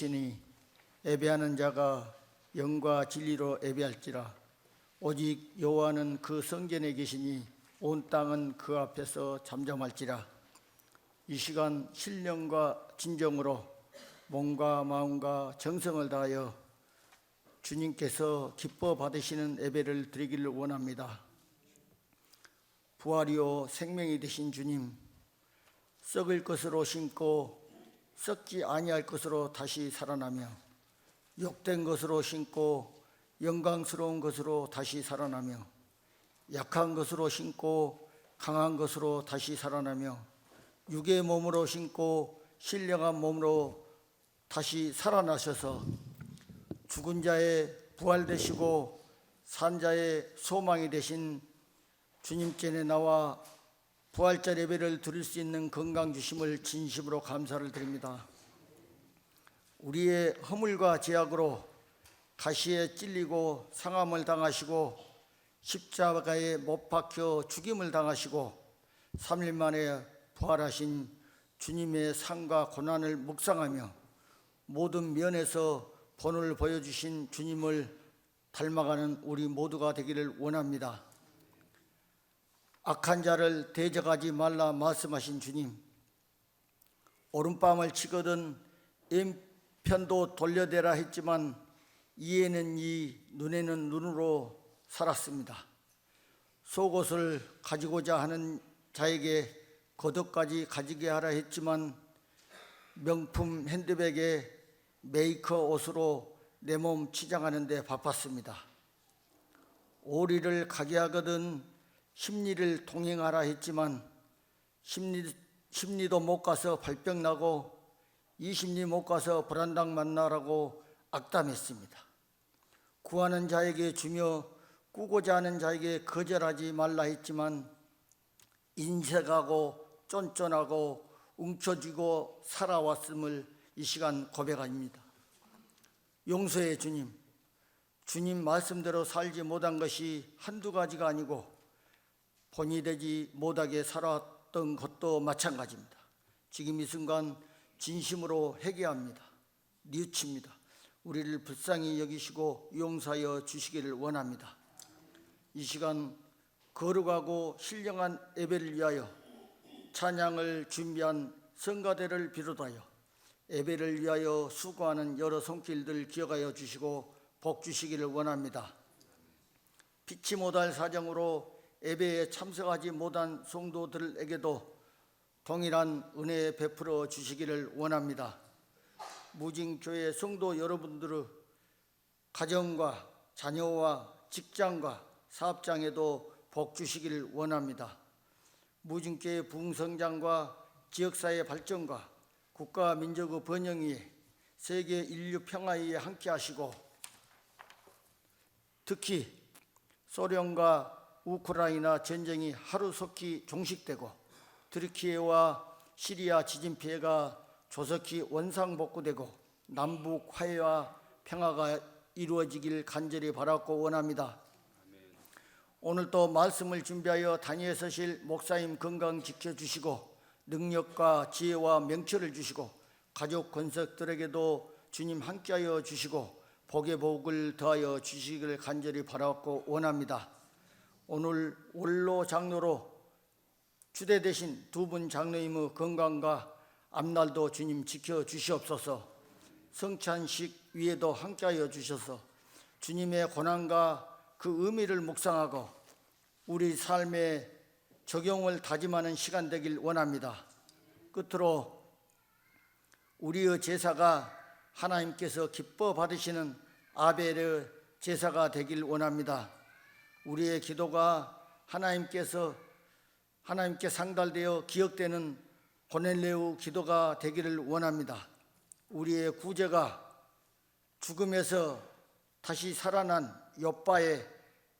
계시니 예배하는 자가 영과 진리로 예배할지라. 오직 여호와는 그 성전에 계시니 온 땅은 그 앞에서 잠잠할지라. 이 시간 신령과 진정으로 몸과 마음과 정성을 다하여 주님께서 기뻐 받으시는 예배를 드리기를 원합니다. 부활이요 생명이 되신 주님, 썩을 것으로 심고 썩지 아니할 것으로 다시 살아나며 욕된 것으로 심고 영광스러운 것으로 다시 살아나며 약한 것으로 심고 강한 것으로 다시 살아나며 육의 몸으로 심고 신령한 몸으로 다시 살아나셔서 죽은 자의 부활 되시고 산 자의 소망이 되신 주님께에 나와 부활절 예배를 드릴 수 있는 건강 주심을 진심으로 감사를 드립니다. 우리의 허물과 죄악으로 가시에 찔리고 상함을 당하시고 십자가에 못 박혀 죽임을 당하시고 3일 만에 부활하신 주님의 상과 고난을 묵상하며 모든 면에서 본을 보여주신 주님을 닮아가는 우리 모두가 되기를 원합니다. 악한 자를 대적하지 말라 말씀하신 주님, 오른밤을 치거든 왼편도 돌려대라 했지만 이에는 이, 눈에는 눈으로 살았습니다. 속옷을 가지고자 하는 자에게 겉옷까지 가지게 하라 했지만 명품 핸드백에 메이커 옷으로 내 몸 치장하는 데 바빴습니다. 오리를 가게 하거든 심리를 동행하라 했지만 심리도 못 가서 발병 나고 이 심리 못 가서 불안당 만나라고 악담했습니다. 구하는 자에게 주며 꾸고자 하는 자에게 거절하지 말라 했지만 인색하고 쫀쫀하고 움켜쥐고 살아왔음을 이 시간 고백합니다. 용서해 주님, 주님 말씀대로 살지 못한 것이 한두 가지가 아니고 본이 되지 못하게 살아왔던 것도 마찬가지입니다. 지금 이 순간 진심으로 회개합니다. 뉘우칩니다. 우리를 불쌍히 여기시고 용서하여 주시기를 원합니다. 이 시간 거룩하고 신령한 예배를 위하여 찬양을 준비한 성가대를 비롯하여 예배를 위하여 수고하는 여러 손길들 기억하여 주시고 복 주시기를 원합니다. 피치 못할 사정으로 예배에 참석하지 못한 성도들에게도 동일한 은혜 베풀어 주시기를 원합니다. 무징교회 성도 여러분들의 가정과 자녀와 직장과 사업장에도 복 주시기를 원합니다. 무징교회 부흥성장과 지역사회 발전과 국가 민족의 번영위에 세계 인류 평화에 함께 하시고 특히 소련과 우크라이나 전쟁이 하루속히 종식되고 트르키예와 시리아 지진 피해가 조속히 원상복구되고 남북 화해와 평화가 이루어지길 간절히 바라고 원합니다. 오늘도 말씀을 준비하여 단위에 서실 목사님 건강 지켜주시고 능력과 지혜와 명철을 주시고 가족 권속들에게도 주님 함께하여 주시고 복의 복을 더하여 주시기를 간절히 바라고 원합니다. 오늘 원로 장로로 주대되신 두 분 장로님의 건강과 앞날도 주님 지켜주시옵소서. 성찬식 위에도 함께하여 주셔서 주님의 고난과 그 의미를 묵상하고 우리 삶에 적용을 다짐하는 시간 되길 원합니다. 끝으로 우리의 제사가 하나님께서 기뻐 받으시는 아벨의 제사가 되길 원합니다. 우리의 기도가 하나님께 상달되어 기억되는 고넬레오 기도가 되기를 원합니다. 우리의 구제가 죽음에서 다시 살아난 욥바의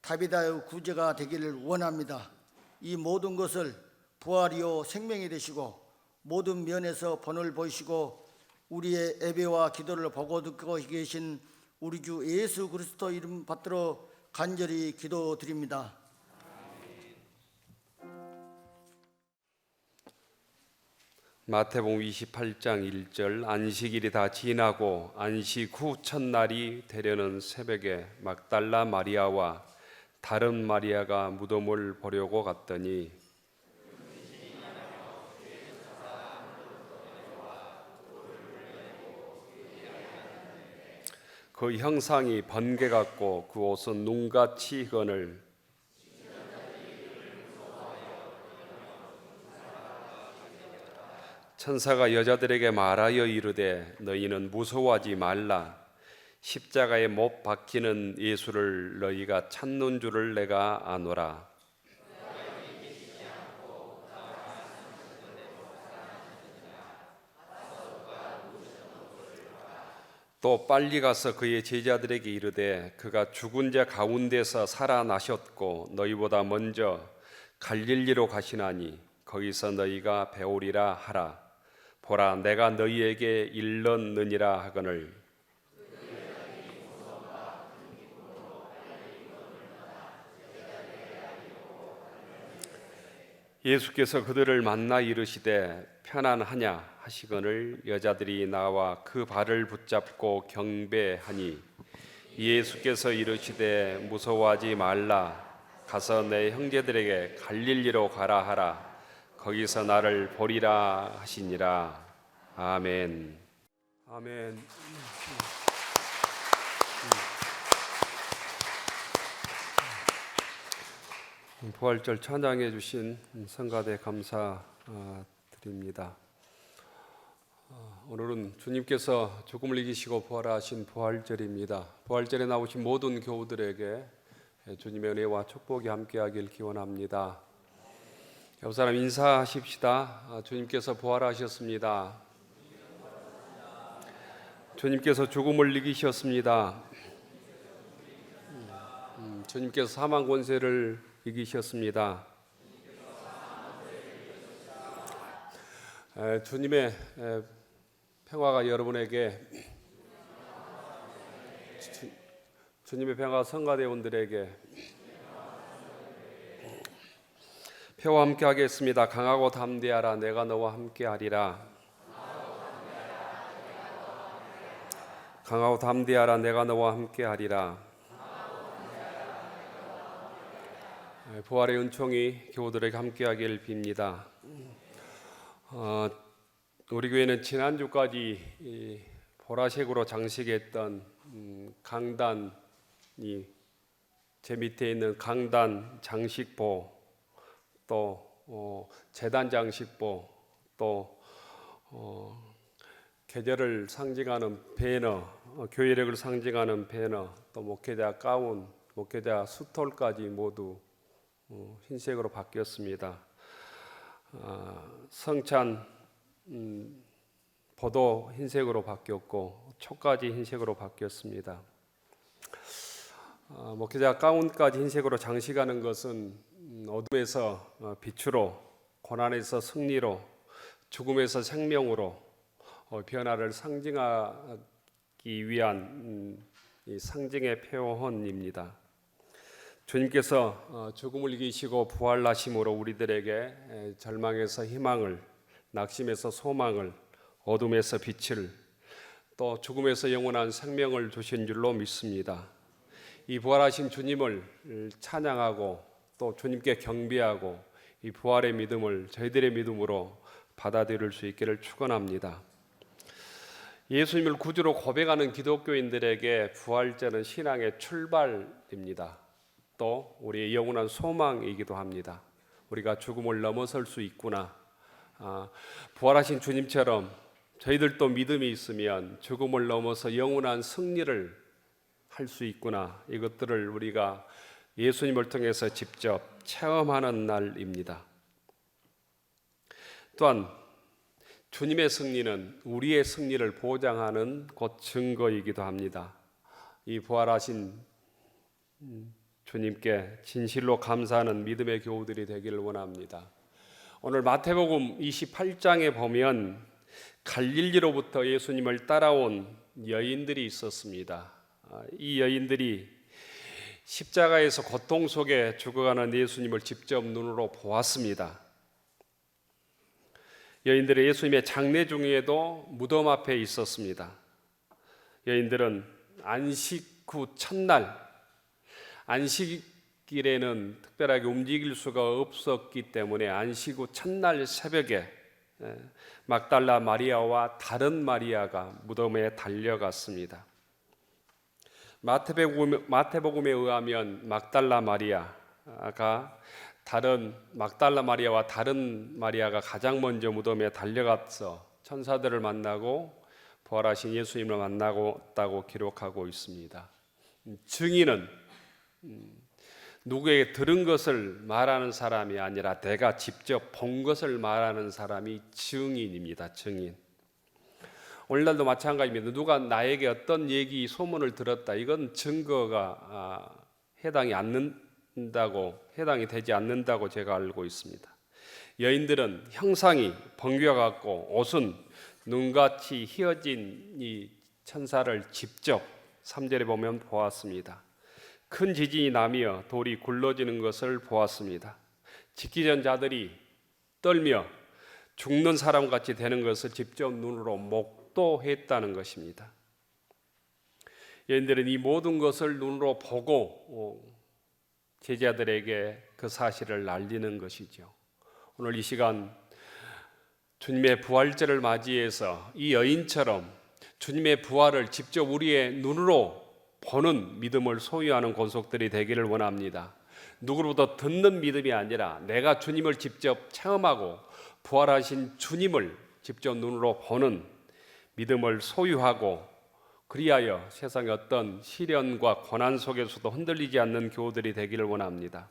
다비다의 구제가 되기를 원합니다. 이 모든 것을 부활이요 생명이 되시고 모든 면에서 본을 보이시고 우리의 예배와 기도를 보고 듣고 계신 우리 주 예수 그리스도 이름 받들어 간절히 기도드립니다. 마태복음 28장 1절 안식일이 다 지나고 안식 후 첫날이 되려는 새벽에 막달라 마리아와 다른 마리아가 무덤을 보려고 갔더니 그 형상이 번개 같고 그 옷은 눈같이 희건을 천사가 여자들에게 말하여 이르되 너희는 무서워하지 말라. 십자가에 못 박히는 예수를 너희가 찾는 줄을 내가 아노라. 또 빨리 가서 그의 제자들에게 이르되 그가 죽은 자 가운데서 살아나셨고 너희보다 먼저 갈릴리로 가시나니 거기서 너희가 배우리라 하라. 보라 내가 너희에게 일렀느니라 하거늘 예수께서 그들을 만나 이르시되 편안하냐 하시거늘 여자들이 나와 그 발을 붙잡고 경배하니 예수께서 이르시되 무서워하지 말라. 가서 내 형제들에게 갈릴리로 가라 하라. 거기서 나를 보리라 하시니라. 아멘. 아멘. 부활절 찬양해 주신 성가대 감사드립니다. 오늘은 주님께서 죽음을 이기시고 부활하신 부활절입니다. 부활절에 나오신 모든 교우들에게 주님의 은혜와 축복이 함께하길 기원합니다. 옆 사람 인사하십시다. 주님께서 부활하셨습니다. 주님께서 죽음을 이기셨습니다. 주님께서 사망 권세를 이기셨습니다. 주님의 평화가 여러분에게, 주님의 평화 성가대원들에게 표와 함께 하겠습니다. 강하고 담대하라 내가 너와 함께 하리라. 강하고 담대하라 내가 너와 함께 하리라. 부활의 은총이 교우들에게 함께 하길 빕니다. 우리 교회는 지난주까지 보라색으로 장식했던 강단이 제 밑에 있는 강단 장식보, 또 제단 장식보, 또 계절을 상징하는 배너, 교회력을 상징하는 배너, 또 목회자 가운, 목회자 수톨까지 모두 흰색으로 바뀌었습니다. 성찬 보도 흰색으로 바뀌었고 촉까지 흰색으로 바뀌었습니다. 목회자 가운까지 흰색으로 장식하는 것은 어둠에서 빛으로, 고난에서 승리로, 죽음에서 생명으로 변화를 상징하기 위한 이 상징의 표현입니다. 주님께서 죽음을 이기시고 부활하심으로 우리들에게 절망에서 희망을, 낙심에서 소망을, 어둠에서 빛을, 또 죽음에서 영원한 생명을 주신 줄로 믿습니다. 이 부활하신 주님을 찬양하고 또 주님께 경배하고 이 부활의 믿음을 저희들의 믿음으로 받아들일 수 있기를 축원합니다. 예수님을 구주로 고백하는 기독교인들에게 부활절은 신앙의 출발입니다. 또 우리의 영원한 소망이기도 합니다. 우리가 죽음을 넘어설 수 있구나. 부활하신 주님처럼 저희들도 믿음이 있으면 죽음을 넘어서 영원한 승리를 할 수 있구나. 이것들을 우리가 예수님을 통해서 직접 체험하는 날입니다. 또한 주님의 승리는 우리의 승리를 보장하는 곧 증거이기도 합니다. 이 부활하신 주님께 진실로 감사하는 믿음의 교우들이 되기를 원합니다. 오늘 마태복음 28장에 보면 갈릴리로부터 예수님을 따라온 여인들이 있었습니다. 이 여인들이 십자가에서 고통 속에 죽어가는 예수님을 직접 눈으로 보았습니다. 여인들은 예수님의 장례 중에도 무덤 앞에 있었습니다. 여인들은 안식 후 첫날, 안식일에는 특별하게 움직일 수가 없었기 때문에 안식 후 첫날 새벽에 막달라 마리아와 다른 마리아가 무덤에 달려갔습니다. 마태복음에 의하면 막달라 마리아와 다른 마리아가 가장 먼저 무덤에 달려가서 천사들을 만나고 부활하신 예수님을 만나고 기록하고 있습니다. 증인은 누구에게 들은 것을 말하는 사람이 아니라 내가 직접 본 것을 말하는 사람이 증인입니다. 증인. 오늘날도 마찬가지입니다. 누가 나에게 어떤 얘기, 소문을 들었다. 이건 증거가 해당이 되지 않는다고 제가 알고 있습니다. 여인들은 형상이 번개와 같고 옷은 눈같이 휘어진 이 천사를 직접 3절에 보면 보았습니다. 큰 지진이 나며 돌이 굴러지는 것을 보았습니다. 짓기 전 자들이 떨며 죽는 사람같이 되는 것을 직접 눈으로 목도했다는 것입니다. 여인들은 이 모든 것을 눈으로 보고 제자들에게 그 사실을 알리는 것이죠. 오늘 이 시간 주님의 부활절을 맞이해서 이 여인처럼 주님의 부활을 직접 우리의 눈으로 보는 믿음을 소유하는 권속들이 되기를 원합니다. 누구로부터 듣는 믿음이 아니라 내가 주님을 직접 체험하고 부활하신 주님을 직접 눈으로 보는 믿음을 소유하고 그리하여 세상의 어떤 시련과 고난 속에서도 흔들리지 않는 교우들이 되기를 원합니다.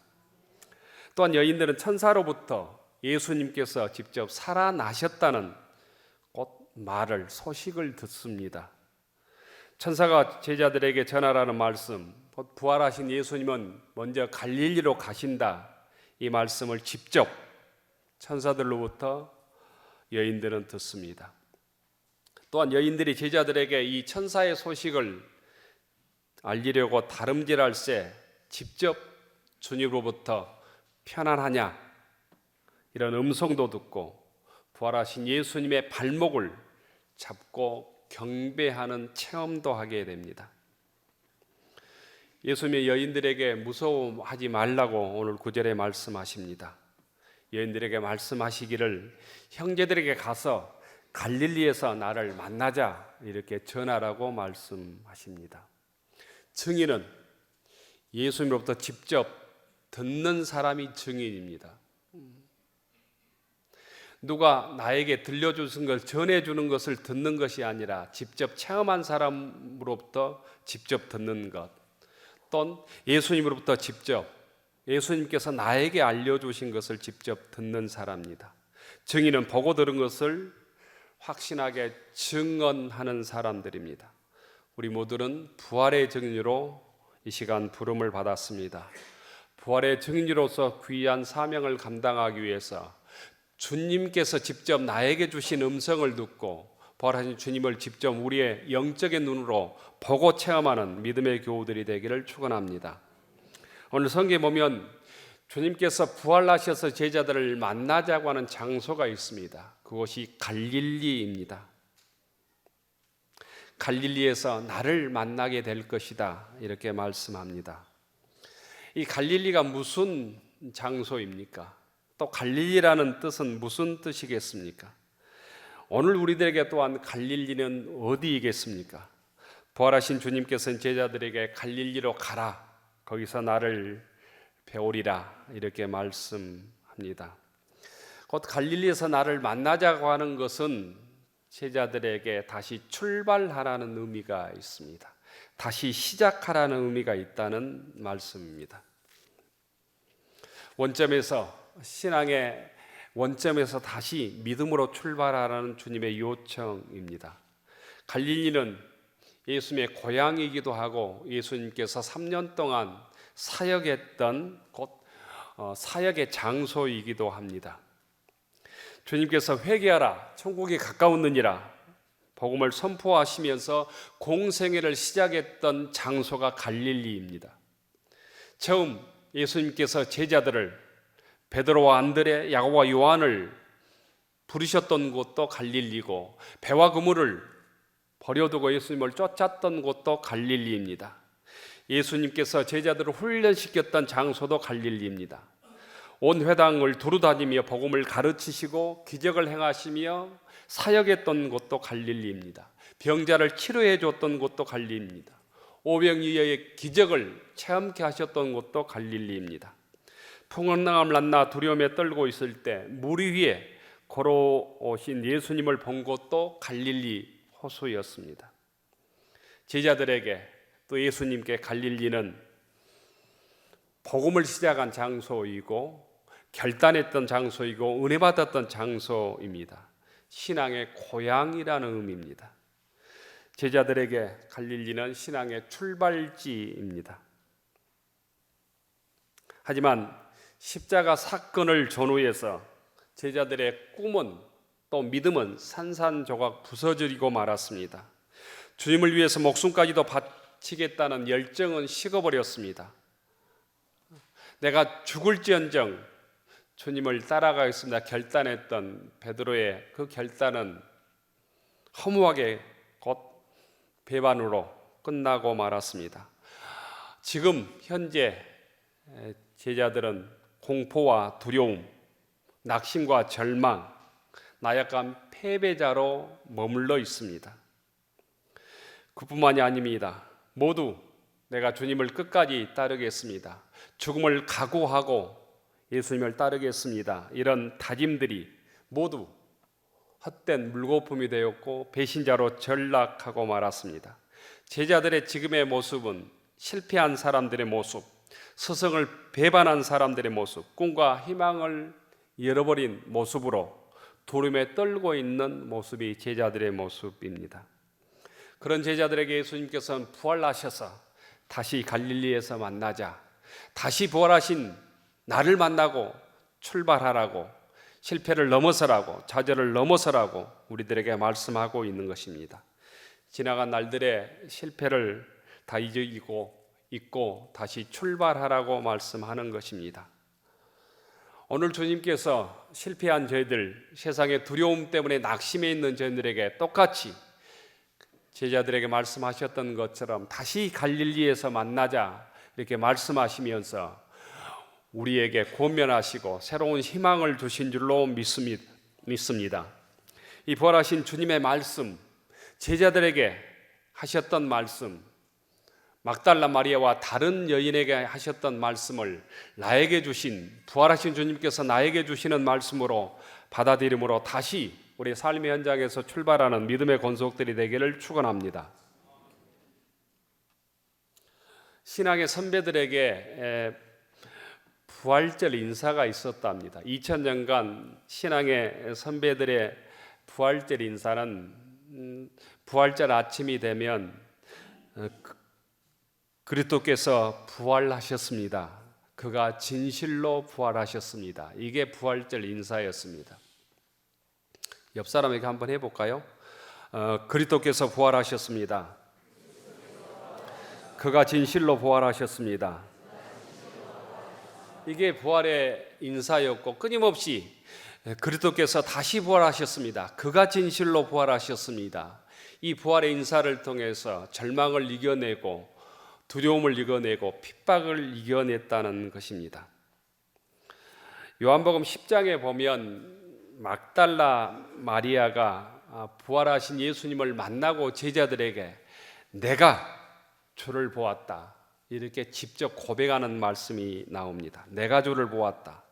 또한 여인들은 천사로부터 예수님께서 직접 살아나셨다는 소식을 듣습니다. 천사가 제자들에게 전하라는 말씀, 부활하신 예수님은 먼저 갈릴리로 가신다. 이 말씀을 직접 천사들로부터 여인들은 듣습니다. 또한 여인들이 제자들에게 이 천사의 소식을 알리려고 다름질할새 직접 주님으로부터 편안하냐 이런 음성도 듣고 부활하신 예수님의 발목을 잡고 경배하는 체험도 하게 됩니다. 예수님의 여인들에게 무서워하지 말라고 오늘 9절에 말씀하십니다. 여인들에게 말씀하시기를 형제들에게 가서 갈릴리에서 나를 만나자 이렇게 전하라고 말씀하십니다. 증인은 예수님으로부터 직접 듣는 사람이 증인입니다. 누가 나에게 들려주신 걸 전해주는 것을 듣는 것이 아니라 직접 체험한 사람으로부터 직접 듣는 것, 또는 예수님으로부터 직접 예수님께서 나에게 알려주신 것을 직접 듣는 사람입니다. 증인은 보고 들은 것을 확신하게 증언하는 사람들입니다. 우리 모두는 부활의 증인으로 이 시간 부름을 받았습니다. 부활의 증인으로서 귀한 사명을 감당하기 위해서 주님께서 직접 나에게 주신 음성을 듣고 부활하신 주님을 직접 우리의 영적인 눈으로 보고 체험하는 믿음의 교우들이 되기를 축원합니다. 오늘 성경에 보면 주님께서 부활하셔서 제자들을 만나자고 하는 장소가 있습니다. 그곳이 갈릴리입니다. 갈릴리에서 나를 만나게 될 것이다 이렇게 말씀합니다. 이 갈릴리가 무슨 장소입니까? 또 갈릴리라는 뜻은 무슨 뜻이겠습니까? 오늘 우리들에게 또한 갈릴리는 어디이겠습니까? 부활하신 주님께서는 제자들에게 갈릴리로 가라, 거기서 나를 배우리라 이렇게 말씀합니다. 곧 갈릴리에서 나를 만나자고 하는 것은 제자들에게 다시 출발하라는 의미가 있습니다. 다시 시작하라는 의미가 있다는 말씀입니다. 신앙의 원점에서 다시 믿음으로 출발하라는 주님의 요청입니다. 갈릴리는 예수님의 고향이기도 하고 예수님께서 3년 동안 사역했던 사역의 장소이기도 합니다. 주님께서 회개하라 천국이 가까웠느니라 복음을 선포하시면서 공생애를 시작했던 장소가 갈릴리입니다. 처음 예수님께서 제자들을 베드로와 안드레, 야고보와 요한을 부르셨던 곳도 갈릴리고 배와 그물을 버려두고 예수님을 쫓았던 곳도 갈릴리입니다. 예수님께서 제자들을 훈련시켰던 장소도 갈릴리입니다. 온 회당을 두루다니며 복음을 가르치시고 기적을 행하시며 사역했던 곳도 갈릴리입니다. 병자를 치료해 줬던 곳도 갈릴리입니다. 오병이어의 기적을 체험케 하셨던 곳도 갈릴리입니다. 풍랑을 만나 두려움에 떨고 있을 때 물 위에 걸어오신 예수님을 본 곳도 갈릴리 호수였습니다. 제자들에게 또 예수님께 갈릴리는 복음을 시작한 장소이고 결단했던 장소이고 은혜 받았던 장소입니다. 신앙의 고향이라는 의미입니다. 제자들에게 갈릴리는 신앙의 출발지입니다. 하지만 십자가 사건을 전후해서 제자들의 꿈은 또 믿음은 산산조각 부서지고 말았습니다. 주님을 위해서 목숨까지도 바치겠다는 열정은 식어버렸습니다. 내가 죽을지언정 주님을 따라가겠습니다 결단했던 베드로의 그 결단은 허무하게 곧 배반으로 끝나고 말았습니다. 지금 현재 제자들은 공포와 두려움, 낙심과 절망, 나약한 패배자로 머물러 있습니다. 그뿐만이 아닙니다. 모두 내가 주님을 끝까지 따르겠습니다. 죽음을 각오하고 예수님을 따르겠습니다. 이런 다짐들이 모두 헛된 물거품이 되었고 배신자로 전락하고 말았습니다. 제자들의 지금의 모습은 실패한 사람들의 모습, 스승을 배반한 사람들의 모습, 꿈과 희망을 잃어버린 모습으로 두려움에 떨고 있는 모습이 제자들의 모습입니다. 그런 제자들에게 예수님께서는 부활하셔서 다시 갈릴리에서 만나자, 다시 부활하신 나를 만나고 출발하라고, 실패를 넘어서라고, 좌절을 넘어서라고 우리들에게 말씀하고 있는 것입니다. 지나간 날들의 실패를 다 잊고 다시 출발하라고 말씀하는 것입니다. 오늘 주님께서 실패한 저희들, 세상의 두려움 때문에 낙심해 있는 저희들에게 똑같이 제자들에게 말씀하셨던 것처럼 다시 갈릴리에서 만나자 이렇게 말씀하시면서 우리에게 권면하시고 새로운 희망을 주신 줄로 믿습니다. 이 부활하신 주님의 말씀, 제자들에게 하셨던 말씀, 막달라 마리아와 다른 여인에게 하셨던 말씀을 나에게 주신, 부활하신 주님께서 나에게 주시는 말씀으로 받아들임으로 다시 우리 삶의 현장에서 출발하는 믿음의 권속들이 되기를 축원합니다. 신앙의 선배들에게 부활절 인사가 있었답니다. 2000년간 신앙의 선배들의 부활절 인사는 부활절 아침이 되면 그리스도께서 부활하셨습니다. 그가 진실로 부활하셨습니다. 이게 부활절 인사였습니다. 옆 사람에게 한번 해볼까요? 그리스도께서 부활하셨습니다. 그가 진실로 부활하셨습니다. 이게 부활의 인사였고 끊임없이 그리스도께서 다시 부활하셨습니다. 그가 진실로 부활하셨습니다. 이 부활의 인사를 통해서 절망을 이겨내고 두려움을 이겨내고 핍박을 이겨냈다는 것입니다. 요한복음 10장에 보면 막달라 마리아가 부활하신 예수님을 만나고 제자들에게 내가 주를 보았다 이렇게 직접 고백하는 말씀이 나옵니다. 내가 주를 보았다.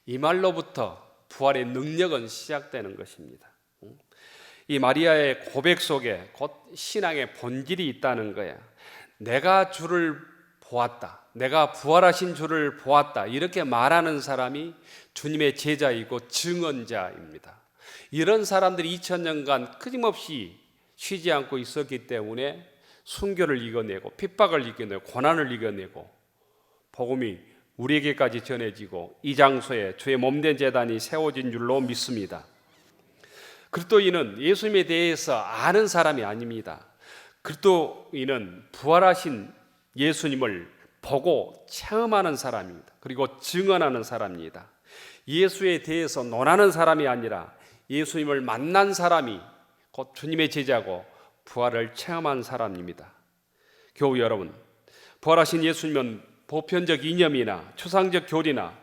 이 말로부터 부활의 능력은 시작되는 것입니다. 이 마리아의 고백 속에 곧 신앙의 본질이 있다는 거야. 내가 주를 보았다. 내가 부활하신 주를 보았다. 이렇게 말하는 사람이 주님의 제자이고 증언자입니다. 이런 사람들이 2000년간 끊임없이 쉬지 않고 있었기 때문에 순교를 이겨내고 핍박을 이겨내고 고난을 이겨내고 복음이 우리에게까지 전해지고 이 장소에 주의 몸된 제단이 세워진 줄로 믿습니다. 그리스도인은 예수님에 대해서 아는 사람이 아닙니다. 그리스도인은 부활하신 예수님을 보고 체험하는 사람입니다. 그리고 증언하는 사람입니다. 예수에 대해서 논하는 사람이 아니라 예수님을 만난 사람이 곧 주님의 제자고 부활을 체험한 사람입니다. 교우 여러분, 부활하신 예수님은 보편적 이념이나 추상적 교리나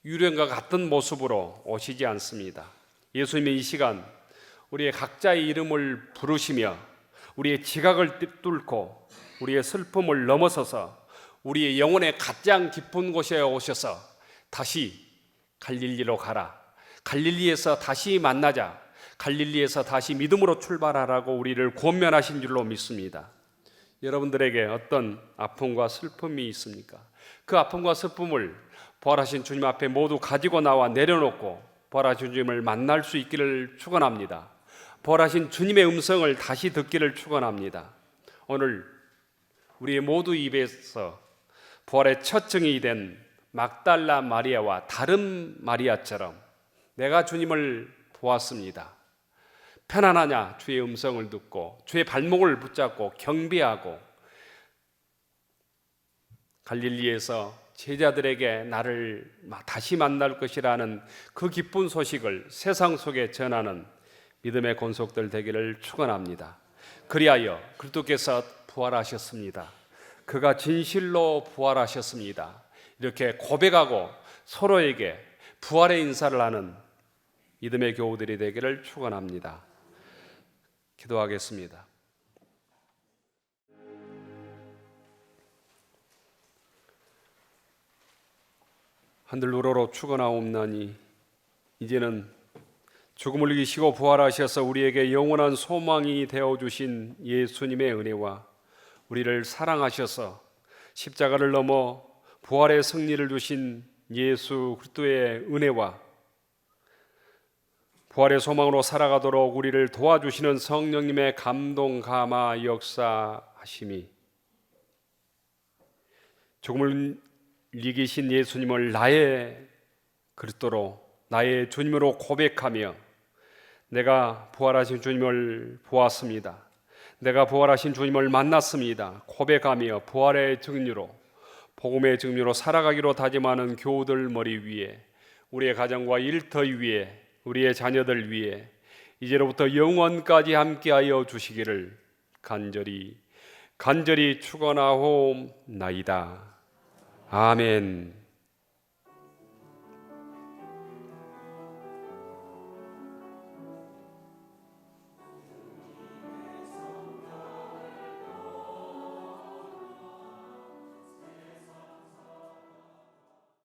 유령과 같은 모습으로 오시지 않습니다. 예수님은 이 시간 우리의 각자의 이름을 부르시며 우리의 지각을 뚫고 우리의 슬픔을 넘어서서 우리의 영혼의 가장 깊은 곳에 오셔서 다시 갈릴리로 가라, 갈릴리에서 다시 만나자, 갈릴리에서 다시 믿음으로 출발하라고 우리를 권면하신 줄로 믿습니다. 여러분들에게 어떤 아픔과 슬픔이 있습니까? 그 아픔과 슬픔을 부활하신 주님 앞에 모두 가지고 나와 내려놓고 부활하신 주님을 만날 수 있기를 축원합니다. 부활하신 주님의 음성을 다시 듣기를 축원합니다. 오늘 우리 모두 입에서 부활의 첫 증인이 된 막달라 마리아와 다른 마리아처럼 내가 주님을 보았습니다. 편안하냐? 주의 음성을 듣고 주의 발목을 붙잡고 경배하고 갈릴리에서 제자들에게 나를 다시 만날 것이라는 그 기쁜 소식을 세상 속에 전하는 믿음의 권속들 되기를 축원합니다. 그리하여 그리스도께서 부활하셨습니다. 그가 진실로 부활하셨습니다. 이렇게 고백하고 서로에게 부활의 인사를 하는 믿음의 교우들이 되기를 축원합니다. 기도하겠습니다. 하늘 우러러 축원하옵나니 이제는 죽음을 이기시고 부활하셔서 우리에게 영원한 소망이 되어주신 예수님의 은혜와 우리를 사랑하셔서 십자가를 넘어 부활의 승리를 주신 예수 그리스도의 은혜와 부활의 소망으로 살아가도록 우리를 도와주시는 성령님의 감동 감화 역사하심이 죽음을 이기신 예수님을 나의 그리스도로 나의 주님으로 고백하며 내가 부활하신 주님을 보았습니다. 내가 부활하신 주님을 만났습니다. 고백하며 부활의 증류로 복음의 증류로 살아가기로 다짐하는 교우들 머리 위에 우리의 가정과 일터 위에 우리의 자녀들 위에 이제로부터 영원까지 함께하여 주시기를 간절히 축원하옵나이다. 아멘.